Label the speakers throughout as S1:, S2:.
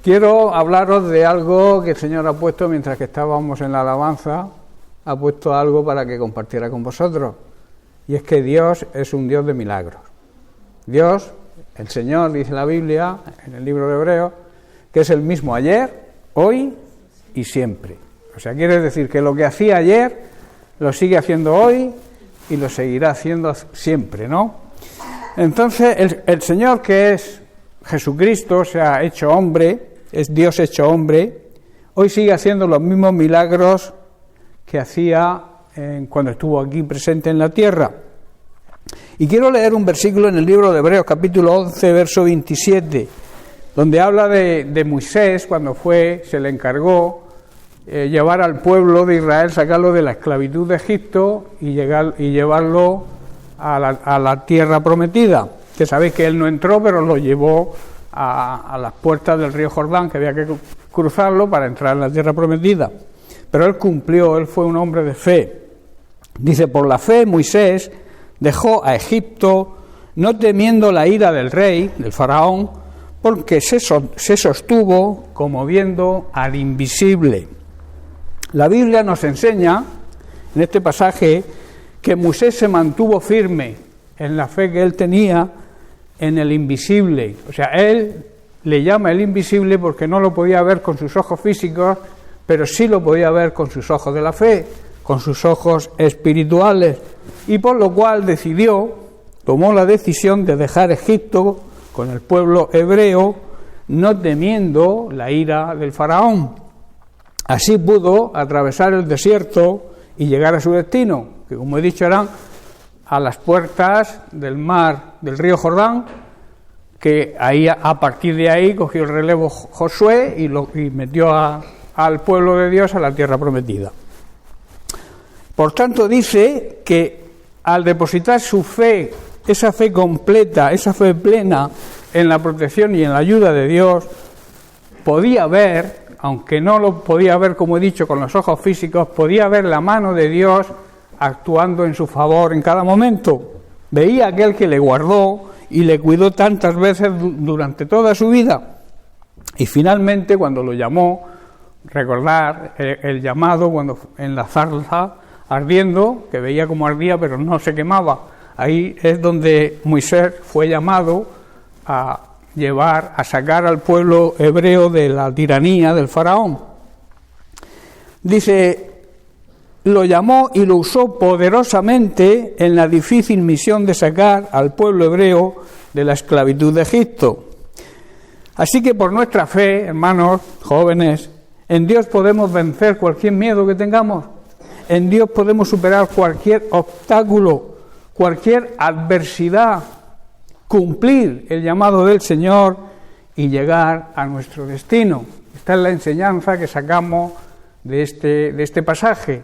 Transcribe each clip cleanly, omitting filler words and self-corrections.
S1: Quiero hablaros de algo que el Señor ha puesto mientras que estábamos en la alabanza, ha puesto algo para que compartiera con vosotros, y es que Dios es un Dios de milagros. Dios, el Señor, dice la Biblia, en el libro de Hebreos, que es el mismo ayer, hoy y siempre. O sea, quiere decir que lo que hacía ayer, lo sigue haciendo hoy y lo seguirá haciendo siempre, ¿no? Entonces, el Señor, que es Jesucristo, se ha hecho hombre, es Dios hecho hombre, hoy sigue haciendo los mismos milagros que hacía cuando estuvo aquí presente en la tierra. Y quiero leer un versículo en el libro de Hebreos, capítulo 11, verso 27, donde habla de Moisés, cuando se le encargó llevar al pueblo de Israel, sacarlo de la esclavitud de Egipto y llevarlo a la tierra prometida, que sabéis que él no entró, pero lo llevó a las puertas del río Jordán, que había que cruzarlo para entrar en la tierra prometida. Pero él cumplió, él fue un hombre de fe. Dice, por la fe Moisés dejó a Egipto, no temiendo la ira del rey, del faraón, porque se sostuvo como viendo al invisible. La Biblia nos enseña, en este pasaje, que Moisés se mantuvo firme en la fe que él tenía en el invisible. O sea, él le llama el invisible porque no lo podía ver con sus ojos físicos, pero sí lo podía ver con sus ojos de la fe, con sus ojos espirituales, y por lo cual tomó la decisión de dejar Egipto con el pueblo hebreo, no temiendo la ira del faraón. Así pudo atravesar el desierto y llegar a su destino, que como he dicho eran a las puertas del mar del río Jordán, que ahí, a partir de ahí cogió el relevo Josué y metió al pueblo de Dios a la tierra prometida. Por tanto, dice que al depositar su fe, esa fe completa, esa fe plena en la protección y en la ayuda de Dios, podía ver, aunque no lo podía ver, como he dicho, con los ojos físicos, podía ver la mano de Dios actuando en su favor en cada momento. Veía aquel que le guardó y le cuidó tantas veces durante toda su vida. Y finalmente, cuando lo llamó, recordar el llamado cuando en la zarza ardiendo, que veía cómo ardía pero no se quemaba. Ahí es donde Moisés fue llamado a sacar al pueblo hebreo de la tiranía del faraón. Dice, lo llamó y lo usó poderosamente en la difícil misión de sacar al pueblo hebreo de la esclavitud de Egipto. Así que por nuestra fe, hermanos, jóvenes, en Dios podemos vencer cualquier miedo que tengamos. En Dios podemos superar cualquier obstáculo, cualquier adversidad, cumplir el llamado del Señor y llegar a nuestro destino. Esta es la enseñanza que sacamos de este pasaje,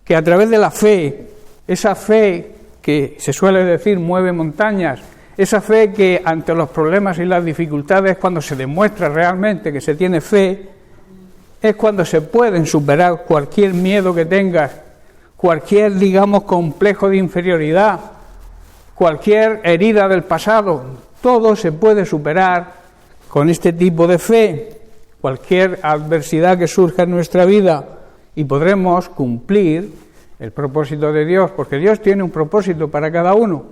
S1: que a través de la fe, esa fe que se suele decir mueve montañas, esa fe que ante los problemas y las dificultades, cuando se demuestra realmente que se tiene fe, es cuando se pueden superar cualquier miedo que tengas, cualquier, complejo de inferioridad, cualquier herida del pasado. Todo se puede superar con este tipo de fe, cualquier adversidad que surja en nuestra vida, y podremos cumplir el propósito de Dios, porque Dios tiene un propósito para cada uno,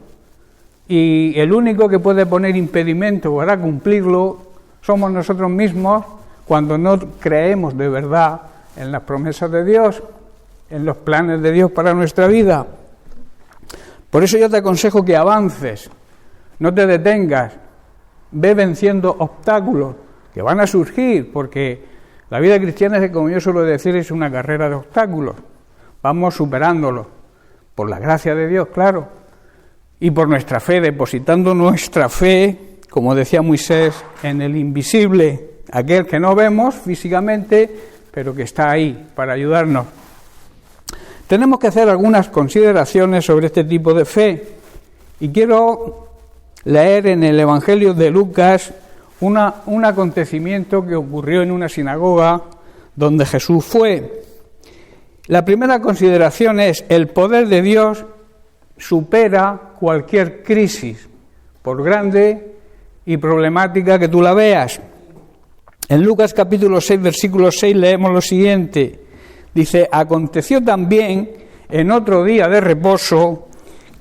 S1: y el único que puede poner impedimento para cumplirlo somos nosotros mismos, cuando no creemos de verdad en las promesas de Dios, en los planes de Dios para nuestra vida. Por eso yo te aconsejo que avances, no te detengas, ve venciendo obstáculos que van a surgir, porque la vida cristiana, como yo suelo decir, es una carrera de obstáculos. Vamos superándolos, por la gracia de Dios, claro, y por nuestra fe, depositando nuestra fe, como decía Moisés, en el invisible, aquel que no vemos físicamente, pero que está ahí para ayudarnos. Tenemos que hacer algunas consideraciones sobre este tipo de fe, y quiero leer en el Evangelio de Lucas un acontecimiento que ocurrió en una sinagoga donde Jesús fue. La primera consideración es: el poder de Dios supera cualquier crisis, por grande y problemática que tú la veas. En Lucas capítulo 6, versículo 6 leemos lo siguiente. Dice: aconteció también en otro día de reposo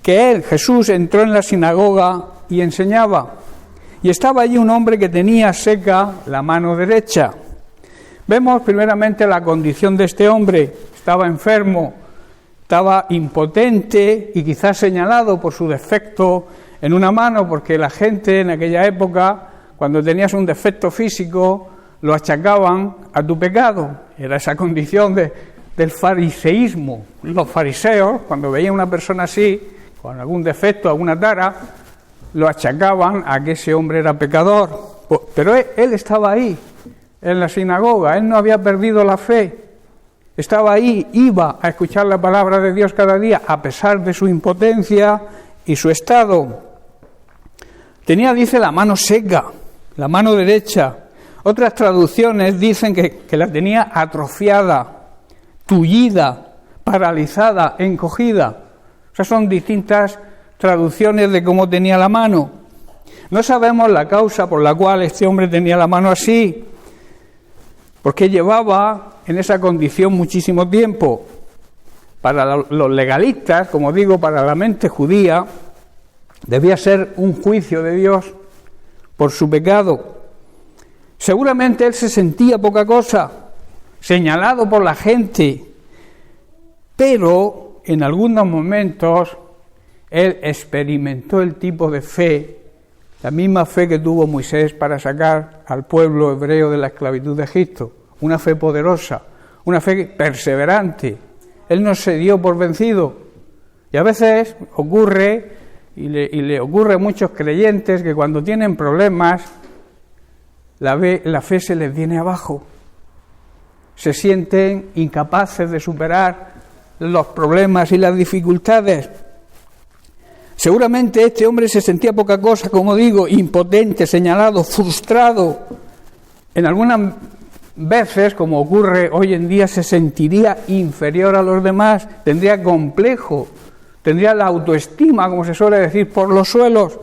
S1: que él, Jesús, entró en la sinagoga y enseñaba. Y estaba allí un hombre que tenía seca la mano derecha. Vemos primeramente la condición de este hombre. Estaba enfermo, estaba impotente y quizás señalado por su defecto en una mano, porque la gente en aquella época, cuando tenías un defecto físico, lo achacaban a tu pecado. Era esa condición del fariseísmo. Los fariseos, cuando veían a una persona así, con algún defecto, alguna tara, lo achacaban a que ese hombre era pecador. Pero él estaba ahí, en la sinagoga, él no había perdido la fe. Estaba ahí, iba a escuchar la palabra de Dios cada día, a pesar de su impotencia y su estado. Tenía, dice, la mano seca, la mano derecha. Otras traducciones dicen que la tenía atrofiada, tullida, paralizada, encogida. O sea, son distintas traducciones de cómo tenía la mano. No sabemos la causa por la cual este hombre tenía la mano así, porque llevaba en esa condición muchísimo tiempo. Para los legalistas, como digo, para la mente judía, debía ser un juicio de Dios por su pecado. Seguramente él se sentía poca cosa, señalado por la gente, pero en algunos momentos él experimentó el tipo de fe, la misma fe que tuvo Moisés para sacar al pueblo hebreo de la esclavitud de Egipto. Una fe poderosa, una fe perseverante. Él no se dio por vencido. Y a veces ocurre, y le ocurre a muchos creyentes, que cuando tienen problemas, la fe se les viene abajo. Se sienten incapaces de superar los problemas y las dificultades. Seguramente este hombre se sentía poca cosa, como digo, impotente, señalado, frustrado. En algunas veces, como ocurre hoy en día, se sentiría inferior a los demás, tendría complejo, tendría la autoestima, como se suele decir, por los suelos.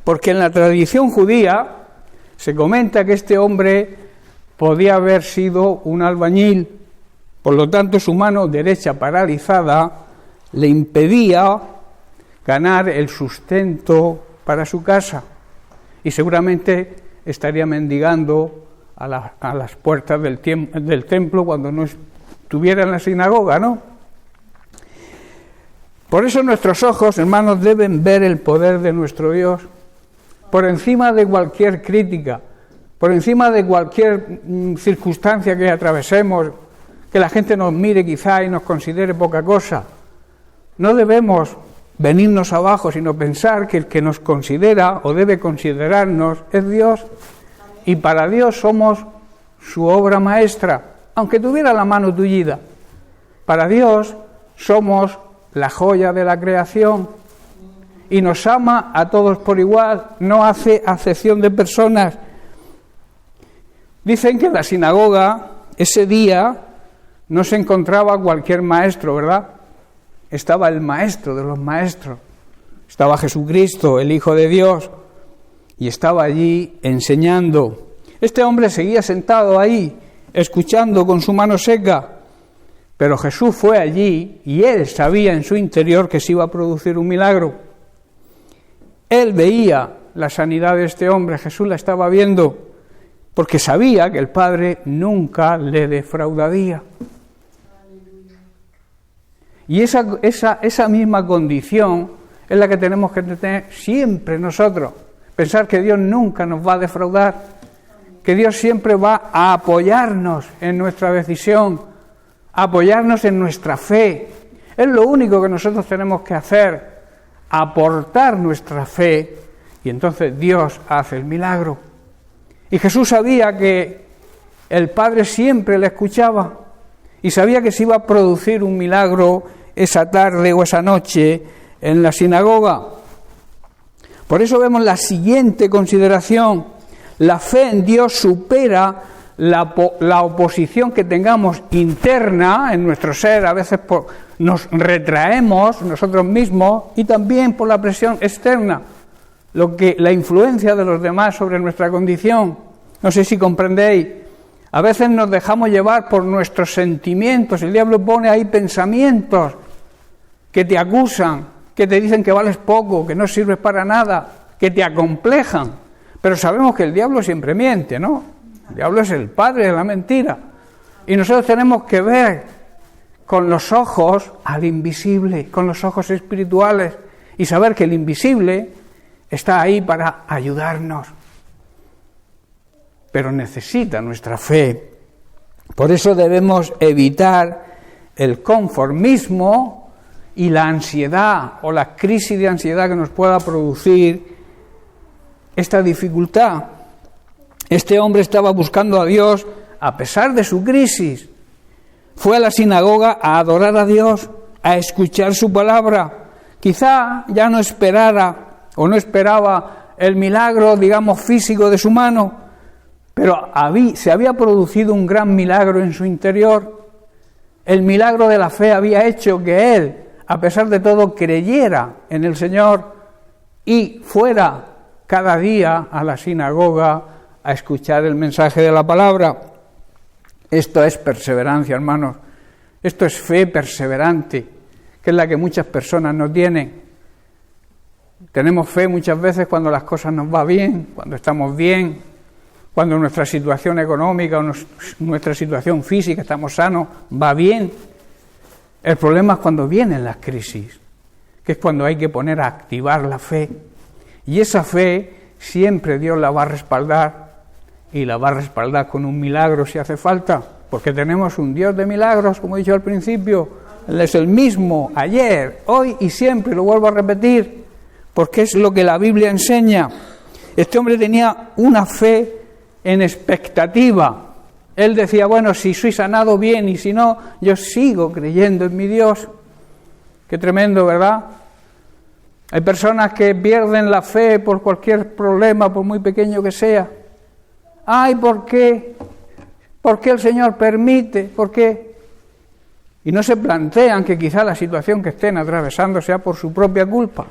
S1: Porque en la tradición judía se comenta que este hombre podía haber sido un albañil, por lo tanto su mano derecha paralizada le impedía ganar el sustento para su casa, y seguramente estaría mendigando a las puertas del templo cuando no estuviera en la sinagoga, ¿no? Por eso nuestros ojos, hermanos, deben ver el poder de nuestro Dios por encima de cualquier crítica, por encima de cualquier circunstancia que atravesemos, que la gente nos mire quizá y nos considere poca cosa. No debemos venirnos abajo, sino pensar que el que nos considera o debe considerarnos es Dios, y para Dios somos su obra maestra, aunque tuviera la mano tullida. Para Dios somos la joya de la creación y nos ama a todos por igual, no hace acepción de personas. Dicen que en la sinagoga ese día no se encontraba cualquier maestro, ¿verdad? Estaba el maestro de los maestros, estaba Jesucristo, el Hijo de Dios, y estaba allí enseñando. Este hombre seguía sentado ahí, escuchando con su mano seca, pero Jesús fue allí y él sabía en su interior que se iba a producir un milagro. Él veía la sanidad de este hombre, Jesús la estaba viendo, porque sabía que el Padre nunca le defraudaría. Y esa misma condición es la que tenemos que tener siempre nosotros. Pensar que Dios nunca nos va a defraudar, que Dios siempre va a apoyarnos en nuestra decisión, a apoyarnos en nuestra fe. Es lo único que nosotros tenemos que hacer, aportar nuestra fe, y entonces Dios hace el milagro. Y Jesús sabía que el Padre siempre le escuchaba y sabía que se iba a producir un milagro esa tarde o esa noche en la sinagoga. Por eso vemos la siguiente consideración: la fe en Dios supera la oposición que tengamos interna en nuestro ser, a veces nos retraemos nosotros mismos, y también por la presión externa, la influencia de los demás sobre nuestra condición. No sé si comprendéis. A veces nos dejamos llevar por nuestros sentimientos. El diablo pone ahí pensamientos que te acusan, que te dicen que vales poco, que no sirves para nada, que te acomplejan. Pero sabemos que el diablo siempre miente, ¿no? El diablo es el padre de la mentira. Y nosotros tenemos que ver con los ojos al invisible, con los ojos espirituales, y saber que el invisible está ahí para ayudarnos. Pero necesita nuestra fe. Por eso debemos evitar el conformismo y la ansiedad o la crisis de ansiedad que nos pueda producir esta dificultad. Este hombre estaba buscando a Dios a pesar de su crisis. Fue a la sinagoga a adorar a Dios, a escuchar su palabra. Quizá ya no esperaba el milagro, digamos, físico de su mano, pero se había producido un gran milagro en su interior. El milagro de la fe había hecho que él, a pesar de todo, creyera en el Señor y fuera cada día a la sinagoga a escuchar el mensaje de la palabra. Esto es perseverancia, hermanos. Esto es fe perseverante, que es la que muchas personas no tienen. Tenemos fe muchas veces cuando las cosas nos van bien, cuando estamos bien, cuando nuestra situación económica o nuestra situación física, estamos sanos, va bien. El problema es cuando vienen las crisis, que es cuando hay que poner a activar la fe. Y esa fe siempre Dios la va a respaldar, y la va a respaldar con un milagro si hace falta, porque tenemos un Dios de milagros, como he dicho al principio. Él es el mismo ayer, hoy y siempre, lo vuelvo a repetir, porque es lo que la Biblia enseña. Este hombre tenía una fe en expectativa. Él decía, bueno, si soy sanado, bien, y si no, yo sigo creyendo en mi Dios. Qué tremendo, ¿verdad? Hay personas que pierden la fe por cualquier problema, por muy pequeño que sea. Ay, ¿por qué? ¿Por qué el Señor permite? ¿Por qué? Y no se plantean que quizá la situación que estén atravesando sea por su propia culpa.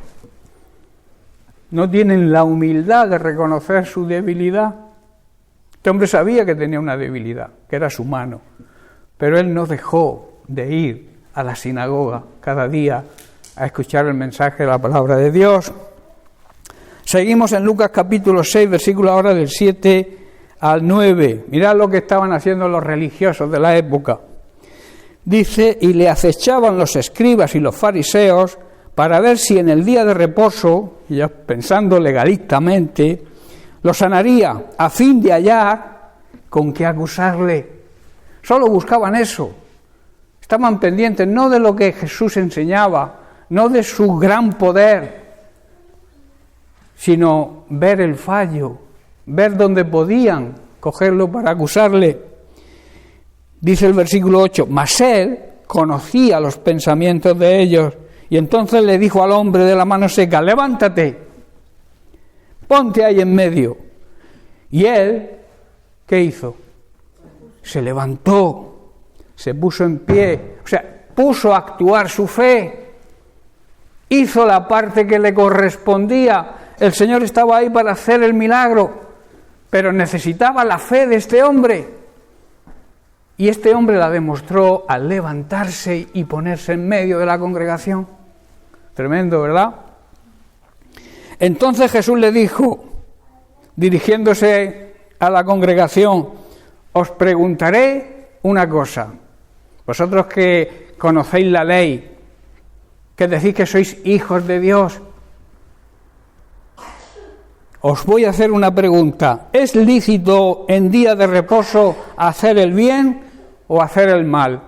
S1: No tienen la humildad de reconocer su debilidad. Este hombre sabía que tenía una debilidad, que era su mano, pero él no dejó de ir a la sinagoga cada día a escuchar el mensaje de la palabra de Dios. Seguimos en Lucas capítulo 6, versículo ahora del 7 al 9. Mirad lo que estaban haciendo los religiosos de la época. Dice, y le acechaban los escribas y los fariseos para ver si en el día de reposo, ya pensando legalistamente, lo sanaría, a fin de hallar con qué acusarle. Solo buscaban eso. Estaban pendientes no de lo que Jesús enseñaba, no de su gran poder, sino ver el fallo, ver dónde podían cogerlo para acusarle. Dice el versículo 8, mas él conocía los pensamientos de ellos, y entonces le dijo al hombre de la mano seca, levántate, ponte ahí en medio. Y él, ¿qué hizo? Se levantó, se puso en pie, o sea, puso a actuar su fe, hizo la parte que le correspondía. El Señor estaba ahí para hacer el milagro, pero necesitaba la fe de este hombre. Y este hombre la demostró al levantarse y ponerse en medio de la congregación. Tremendo, ¿verdad? Entonces Jesús le dijo, dirigiéndose a la congregación, os preguntaré una cosa. Vosotros que conocéis la ley, que decís que sois hijos de Dios, os voy a hacer una pregunta. ¿Es lícito en día de reposo hacer el bien o hacer el mal?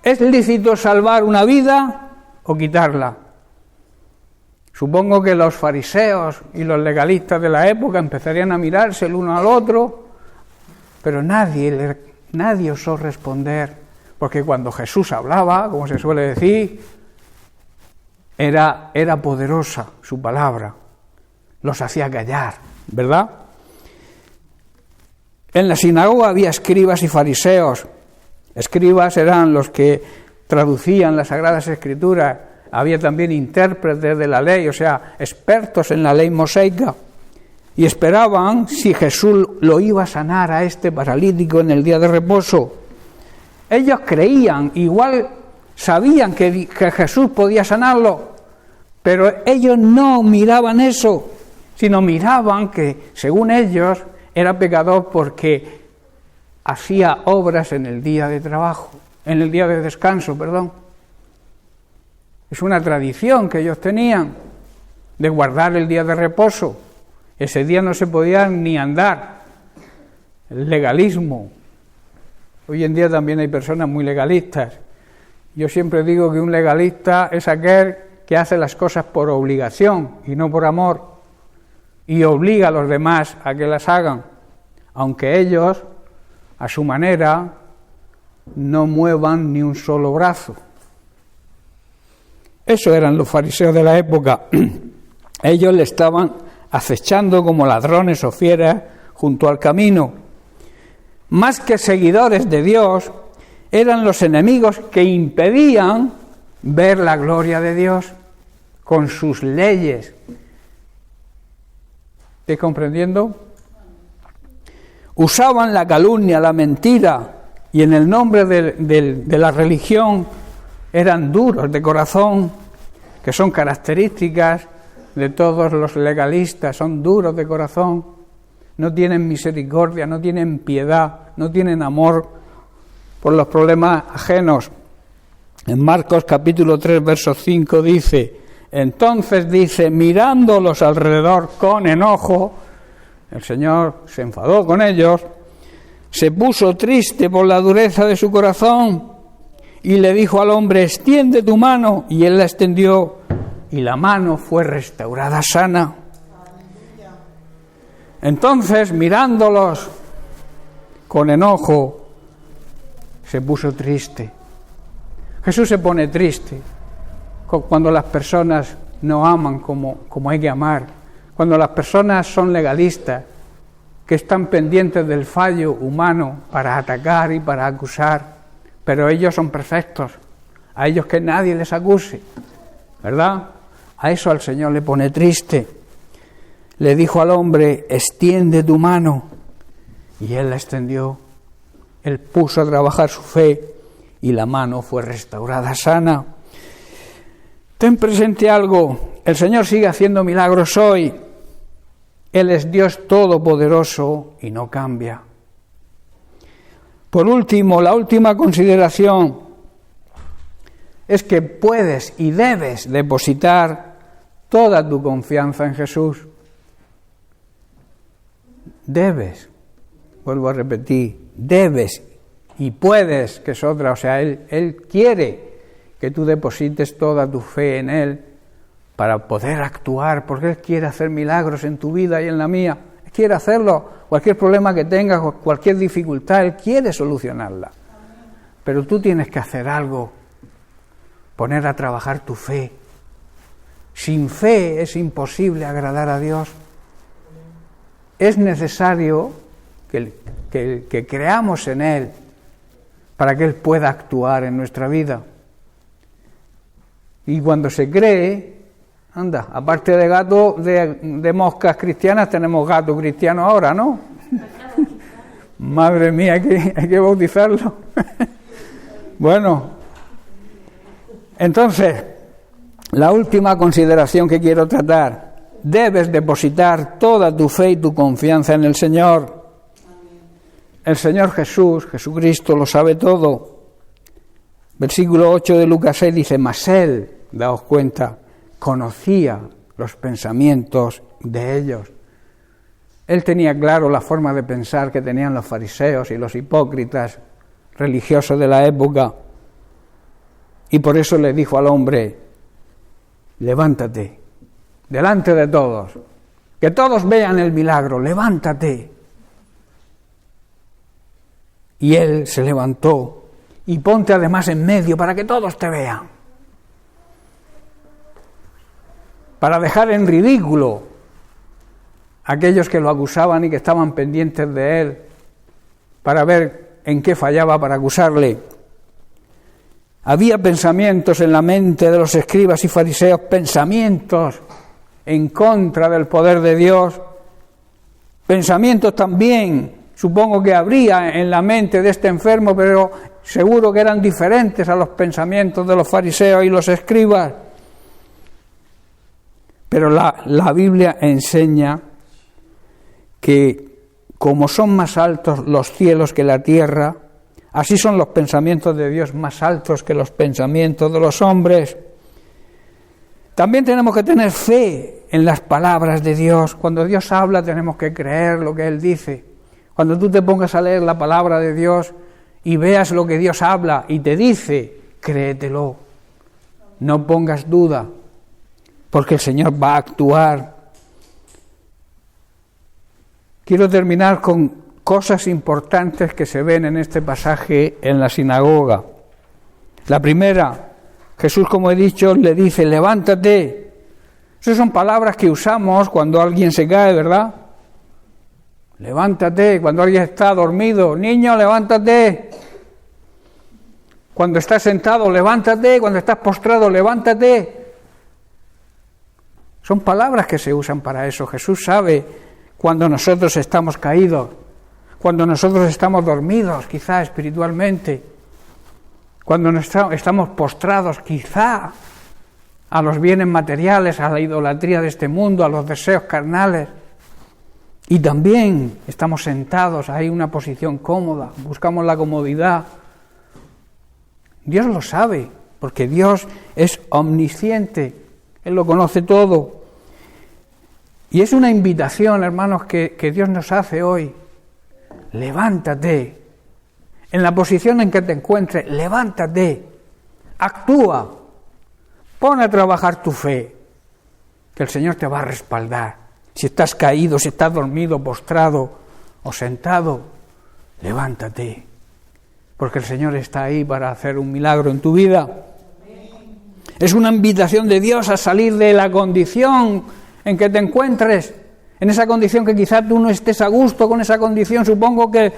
S1: ¿Es lícito salvar una vida o quitarla? Supongo que los fariseos y los legalistas de la época empezarían a mirarse el uno al otro, pero nadie osó responder, porque cuando Jesús hablaba, como se suele decir, era poderosa su palabra, los hacía callar, ¿verdad? En la sinagoga había escribas y fariseos. Escribas eran los que traducían las Sagradas Escrituras. Había también intérpretes de la ley, o sea, expertos en la ley mosaica. Y esperaban si Jesús lo iba a sanar a este paralítico en el día de reposo. Ellos creían, igual sabían que Jesús podía sanarlo, pero ellos no miraban eso, sino miraban que, según ellos, era pecador porque hacía obras en el día de trabajo, en el día de descanso, perdón. Es una tradición que ellos tenían de guardar el día de reposo. Ese día no se podía ni andar. El legalismo. Hoy en día también hay personas muy legalistas. Yo siempre digo que un legalista es aquel que hace las cosas por obligación y no por amor, y obliga a los demás a que las hagan, aunque ellos, a su manera, no muevan ni un solo brazo. Eso eran los fariseos de la época. Ellos le estaban acechando como ladrones o fieras junto al camino. Más que seguidores de Dios, eran los enemigos que impedían ver la gloria de Dios con sus leyes. ¿Estás comprendiendo? Usaban la calumnia, la mentira, y en el nombre de la religión eran duros de corazón, que son características de todos los legalistas, son duros de corazón, no tienen misericordia, no tienen piedad, no tienen amor por los problemas ajenos. En Marcos capítulo 3, verso 5 dice, entonces dice, mirándolos alrededor con enojo, el Señor se enfadó con ellos, se puso triste por la dureza de su corazón y le dijo al hombre, extiende tu mano, y él la extendió y la mano fue restaurada sana. Entonces, mirándolos con enojo, se puso triste. Jesús se pone triste cuando las personas no aman como hay que amar, cuando las personas son legalistas, que están pendientes del fallo humano para atacar y para acusar, pero ellos son perfectos, a ellos que nadie les acuse, ¿verdad? A eso al Señor le pone triste. Le dijo al hombre, extiende tu mano, y él la extendió. Él puso a trabajar su fe y la mano fue restaurada sana. Ten presente algo, el Señor sigue haciendo milagros hoy. Él es Dios todopoderoso y no cambia. Por último, la última consideración es que puedes y debes depositar toda tu confianza en Jesús. Debes, vuelvo a repetir, debes y puedes, que es otra, o sea, Él quiere que tú deposites toda tu fe en Él para poder actuar, porque Él quiere hacer milagros en tu vida y en la mía. Él quiere hacerlo, cualquier problema que tengas, cualquier dificultad, Él quiere solucionarla. Pero tú tienes que hacer algo, poner a trabajar tu fe. Sin fe es imposible agradar a Dios. Es necesario que creamos en Él para que Él pueda actuar en nuestra vida. Y cuando se cree, anda, aparte de gato, de moscas cristianas, tenemos gato cristiano ahora, ¿no? Madre mía, hay que bautizarlo. Bueno, entonces, la última consideración que quiero tratar. Debes depositar toda tu fe y tu confianza en el Señor. El Señor Jesús, Jesucristo, lo sabe todo. Versículo 8 de Lucas 6 dice, mas Él, daos cuenta, conocía los pensamientos de ellos. Él tenía claro la forma de pensar que tenían los fariseos y los hipócritas religiosos de la época. Y por eso le dijo al hombre, levántate, delante de todos, que todos vean el milagro, levántate. Y él se levantó, y ponte además en medio para que todos te vean. Para dejar en ridículo a aquellos que lo acusaban y que estaban pendientes de él, para ver en qué fallaba para acusarle. Había pensamientos en la mente de los escribas y fariseos, pensamientos en contra del poder de Dios, pensamientos también, supongo que habría en la mente de este enfermo, pero seguro que eran diferentes a los pensamientos de los fariseos y los escribas. Pero la Biblia enseña que como son más altos los cielos que la tierra, así son los pensamientos de Dios más altos que los pensamientos de los hombres. También tenemos que tener fe en las palabras de Dios. Cuando Dios habla tenemos que creer lo que Él dice. Cuando tú te pongas a leer la palabra de Dios y veas lo que Dios habla y te dice, créetelo. No pongas duda, porque el Señor va a actuar. Quiero terminar con cosas importantes que se ven en este pasaje en la sinagoga. La primera, Jesús, como he dicho, le dice, levántate. Esas son palabras que usamos cuando alguien se cae, ¿verdad? Levántate, cuando alguien está dormido. Niño, levántate. Cuando estás sentado, levántate. Cuando estás postrado, levántate. Son palabras que se usan para eso. Jesús sabe cuando nosotros estamos caídos, cuando nosotros estamos dormidos, quizá espiritualmente, cuando estamos postrados, quizá a los bienes materiales, a la idolatría de este mundo, a los deseos carnales. Y también estamos sentados, hay una posición cómoda, buscamos la comodidad. Dios lo sabe, porque Dios es omnisciente, Él lo conoce todo. Y es una invitación, hermanos, que Dios nos hace hoy. Levántate. En la posición en que te encuentres, levántate. Actúa. Pon a trabajar tu fe, que el Señor te va a respaldar. Si estás caído, si estás dormido, postrado o sentado, levántate. Porque el Señor está ahí para hacer un milagro en tu vida. Es una invitación de Dios a salir de la condición en que te encuentres, en esa condición que quizá tú no estés a gusto con esa condición. Supongo que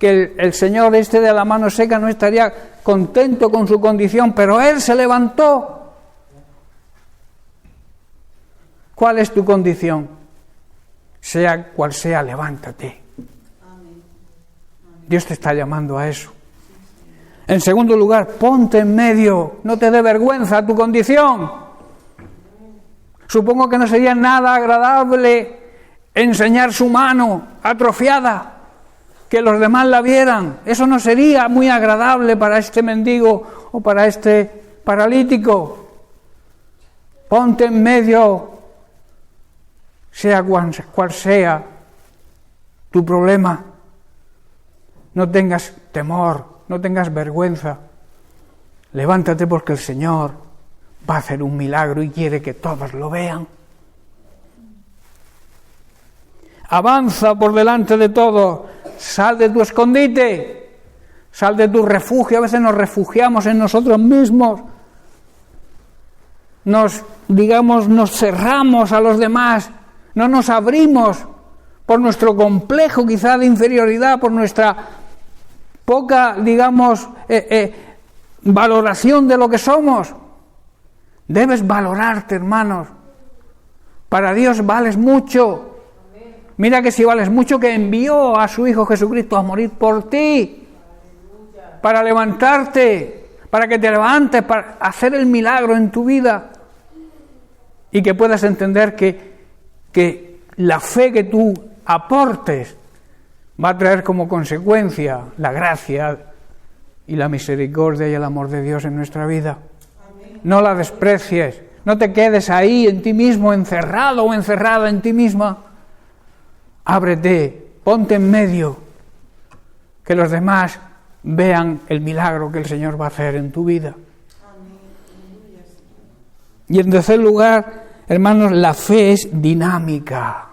S1: el Señor de la mano seca no estaría contento con su condición, pero Él se levantó. ¿Cuál es tu condición? Sea cual sea, levántate. Dios te está llamando a eso. En segundo lugar, ponte en medio, no te dé vergüenza tu condición. Supongo que no sería nada agradable enseñar su mano atrofiada, que los demás la vieran. Eso no sería muy agradable para este mendigo o para este paralítico. Ponte en medio, sea cual sea tu problema. No tengas temor, no tengas vergüenza. Levántate, porque el Señor va a hacer un milagro y quiere que todos lo vean. Avanza por delante de todos. Sal de tu escondite. Sal de tu refugio. A veces nos refugiamos en nosotros mismos. Nos cerramos a los demás. No nos abrimos por nuestro complejo quizá de inferioridad, por nuestra poca, valoración de lo que somos. Debes valorarte, hermanos. Para Dios vales mucho. Mira que si vales mucho, que envió a su Hijo Jesucristo a morir por ti, para levantarte, para que te levantes, para hacer el milagro en tu vida y que puedas entender que la fe que tú aportes va a traer como consecuencia la gracia y la misericordia y el amor de Dios en nuestra vida. No la desprecies, no te quedes ahí en ti mismo, encerrado o encerrada en ti misma. Ábrete, ponte en medio, que los demás vean el milagro que el Señor va a hacer en tu vida. Y en tercer lugar, hermanos, la fe es dinámica.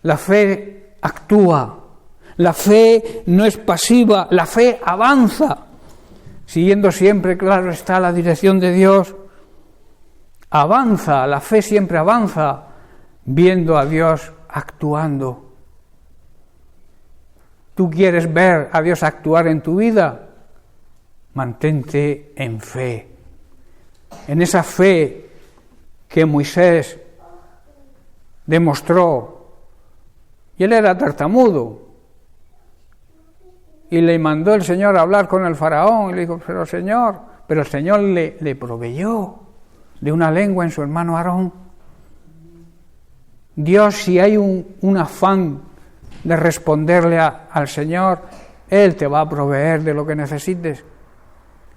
S1: La fe actúa. La fe no es pasiva, la fe avanza, siguiendo siempre, claro está, la dirección de Dios. Avanza, la fe siempre avanza, viendo a Dios actuando. tú quieres ver a Dios actuar en tu vida, mantente en fe. En esa fe que Moisés demostró. Y él era tartamudo. Y le mandó el Señor a hablar con el faraón. Y le dijo, pero el Señor le proveyó de una lengua en su hermano Aarón. Dios, si hay un afán de responderle al Señor, Él te va a proveer de lo que necesites.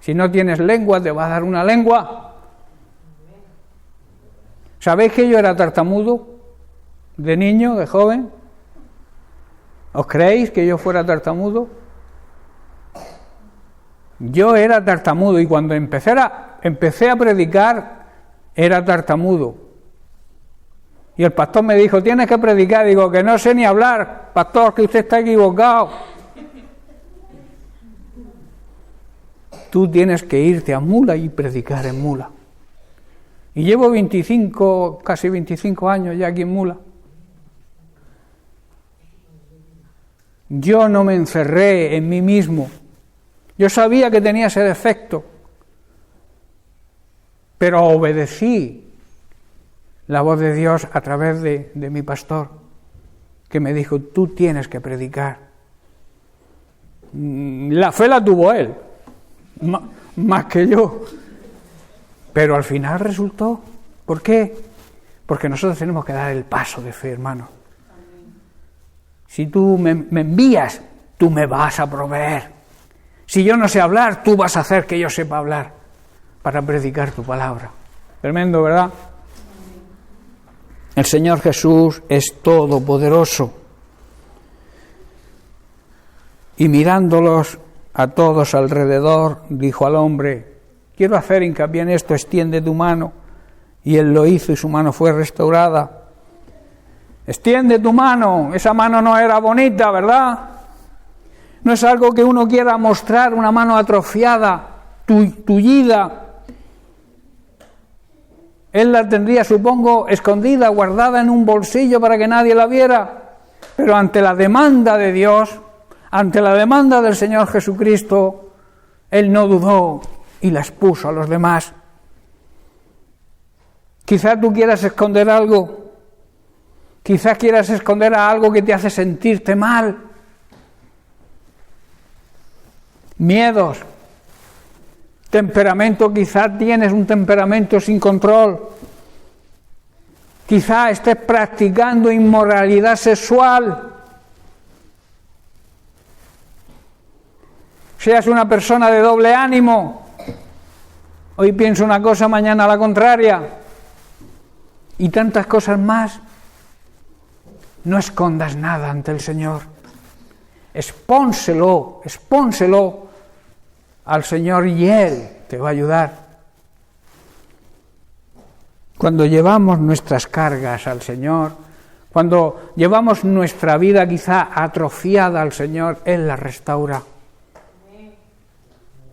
S1: Si no tienes lengua, te va a dar una lengua. ¿Sabéis que yo era tartamudo? De niño, de joven. ¿Os creéis que yo fuera tartamudo? Yo era tartamudo y cuando empecé a predicar, era tartamudo. Y el pastor me dijo, tienes que predicar. Digo, que no sé ni hablar, pastor, que usted está equivocado. Tú tienes que irte a Mula y predicar en Mula. Y llevo casi 25 años ya aquí en Mula. Yo no me encerré en mí mismo. Yo sabía que tenía ese defecto, pero obedecí la voz de Dios a través de mi pastor, que me dijo, tú tienes que predicar. La fe la tuvo él, más que yo, pero al final resultó. ¿Por qué? Porque nosotros tenemos que dar el paso de fe, hermano. Si tú me envías, tú me vas a proveer. Si yo no sé hablar, tú vas a hacer que yo sepa hablar para predicar tu palabra. Tremendo, ¿verdad? El Señor Jesús es todopoderoso. Y mirándolos a todos alrededor, dijo al hombre, quiero hacer hincapié en esto, extiende tu mano. Y él lo hizo y su mano fue restaurada. Extiende tu mano, esa mano no era bonita, ¿verdad? No es algo que uno quiera mostrar, una mano atrofiada, tullida. Él la tendría, supongo, escondida, guardada en un bolsillo para que nadie la viera. Pero ante la demanda de Dios, ante la demanda del Señor Jesucristo, Él no dudó y la expuso a los demás. Quizás tú quieras esconder algo. Quizás quieras esconder a algo que te hace sentirte mal. Miedos. Temperamento, quizás tienes un temperamento sin control. Quizás estés practicando inmoralidad sexual. Seas una persona de doble ánimo. Hoy pienso una cosa, mañana la contraria. Y tantas cosas más. No escondas nada ante el Señor. Expónselo al Señor y Él te va a ayudar. Cuando llevamos nuestras cargas al Señor, cuando llevamos nuestra vida quizá atrofiada al Señor, Él la restaura.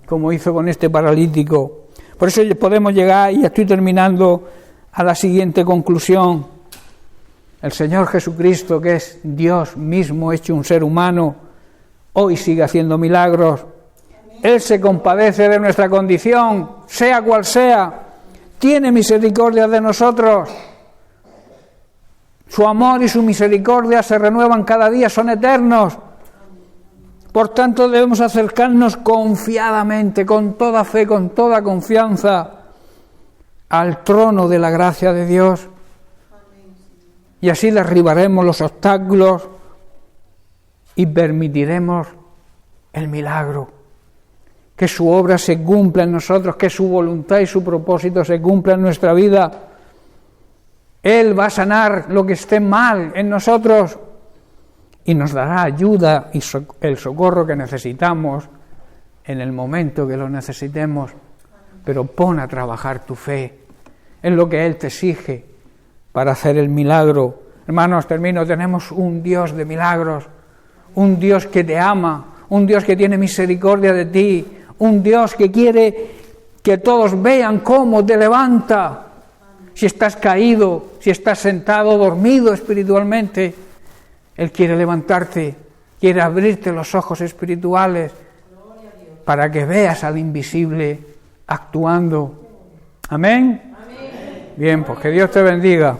S1: Como hizo con este paralítico. Por eso podemos llegar, y estoy terminando, a la siguiente conclusión. El Señor Jesucristo, que es Dios mismo hecho un ser humano, hoy sigue haciendo milagros. Él se compadece de nuestra condición, sea cual sea. Tiene misericordia de nosotros. Su amor y su misericordia se renuevan cada día, son eternos. Por tanto, debemos acercarnos confiadamente, con toda fe, con toda confianza, al trono de la gracia de Dios. Y así derribaremos los obstáculos y permitiremos el milagro. Que su obra se cumpla en nosotros, que su voluntad y su propósito se cumplan en nuestra vida. Él va a sanar lo que esté mal en nosotros y nos dará ayuda y el socorro que necesitamos en el momento que lo necesitemos. Pero pon a trabajar tu fe en lo que Él te exige para hacer el milagro. Hermanos, termino, tenemos un Dios de milagros, un Dios que te ama, un Dios que tiene misericordia de ti, un Dios que quiere que todos vean cómo te levanta. Si estás caído, si estás sentado, dormido espiritualmente, Él quiere levantarte quiere abrirte los ojos espirituales para que veas al invisible actuando. Amén. Bien, pues que Dios te bendiga.